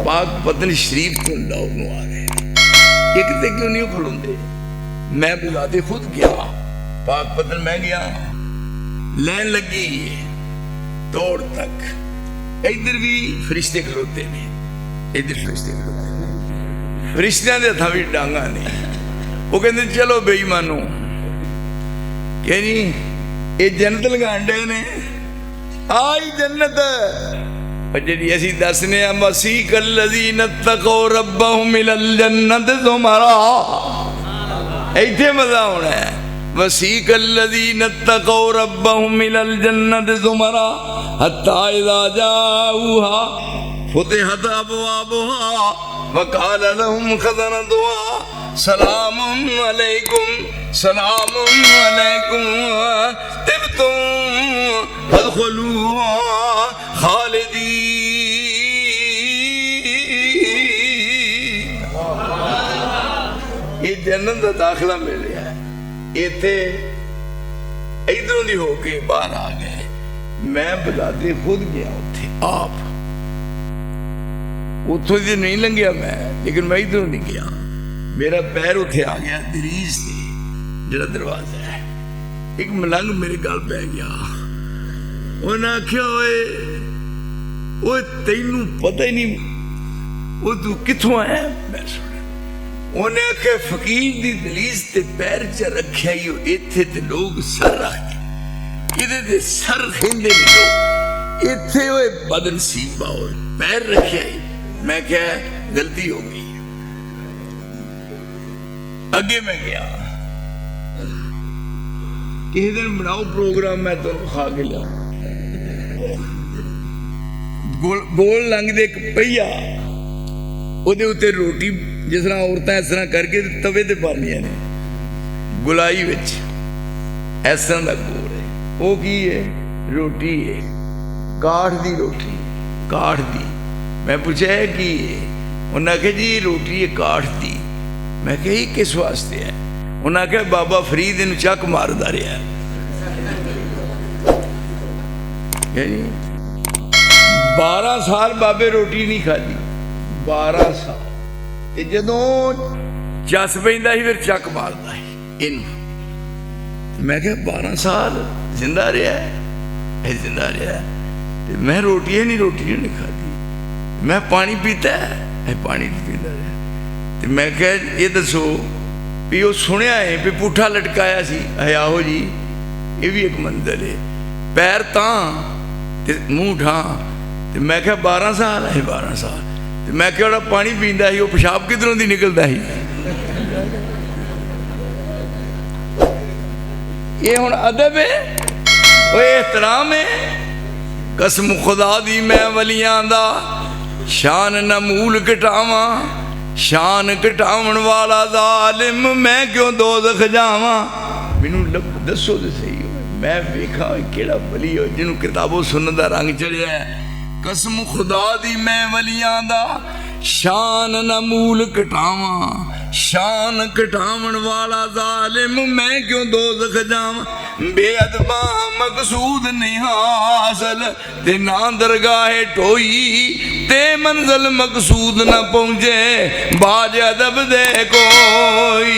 पाक पत्नी शरीफ तो लाहौर नूं आ रहे एक ते क्यों नहीं खलोंदे। मैं बुलाते खुद गया पाक पत्नी, मैं गया लैन लगी तोड़ तक, इधर भी फरिश्ते खलोते ने, इधर फरिश्ते खलोते ने, फरिश्तियां दे हत्थां विच डांगा ने। वो कहते चलो बेईमानो कह जी ये जन्नत लगाण डे ने, आई जन्नत जी असी दसने मसीह कल्लज़ीन तक़ौ रब्बहुम इलल जन्नत ज़ुमरा, इत्थे मज़ा होना है। मसीह कल्लज़ीन तक़ौ रब्बहुम इलल जन्नत ज़ुमरा हत्ता इज़ा जाऊहा फुतिहत अबवाबुहा व क़ाल लहुम ख़ज़नतुहा सलामुन अलैकुम सलामुन अलैकुम तिब्तुम फदखुलूहा खालिदीन। ये जन्नत का दाखिला मिल रहा है। इत्थे इधरों दी होके बाहर आ गए। मैं बलाते खुद गया उत्थे आप, उतों दी नहीं लंघिया मैं, लेकिन मैं इधरों नहीं गया। मेरा पैर उत्थे आ गया दरीज से जरा दरवाजा है, एक मलंग मेरे गल पै गया। उन्हें आख्या ओए तैनू पता ही नहीं वो तू किथों आया। मैं सुनिया उन्हें आख्या फकीर दी दलीज ते पैर च रखिया ही इत्थे ते लोग सर रखते इहदे ते सर खेंदे ने लोग, इत्थे ओए बदनसीबा और पैर रखिया ही। मैं क्या गलती हो गई। अगे मैं गया किसी दिन बनाओ प्रोग्राम, मैं तुम खा के लिया गोल लंघ दे एक पहिया ਉਹਦੇ ਉੱਤੇ रोटी जिस तरह औरतें इस तरह करके तवे ते पांदियां ने गुलाई विच, इस तरह का गोल है। वो की है रोटी है, काठ दी रोटी, काठ दी। मैं पूछा है की है, उन्हें आख्या जी रोटी है काठ दी। मैं कहा किस वास्ते है। उन्हें आख्या बाबा फरीद इन्हूं चक मारदा रहा। 12 साल बाबे रोटी नहीं खाधी, 12 साल। जदों चस पैंदा ही फिर चक मारदा ही इन्हूं। मैं क्या 12 साल जिंदा रहा है, जिंदा रहा है। मैं रोटी नहीं खाधी, मैं पानी पीता है, पानी नहीं पीता रहा। तो मैं क्या ये दसो भी वो सुनिया है भी पुठा लटकाया सी है, आहो जी ये भी एक मंजिल है, पैर तां ते मूँह ठां। तो मैं क्या 12 साल है, 12 साल। तो मैं क्या पानी पींदा ही, वो पेशाब किधरों दी निकलदा ही। ये हुण अदब है, वो एहतराम है। कसम खुदा दी मैं वलियां दा शान नमूल घटावा, शान घटावन वाला जालिम मैं क्यों दोज़ख जावा। मैनू दसो तो सही हो, मैं वेखा केड़ा वली हो जिन्होंने किताबों सुनने दा रंग चढ़िया है। कसम खुदा दी मैं वलियां दा शान नमूल घटावा, शान घटावन वाला जालिम मैं क्यों दोज़ख जावा। बेअदबा मकसूद नहीं हासिल ते ना दरगाहे टोई, ते मंजिल मकसूद न पहुंचे बाज अदब दे कोई।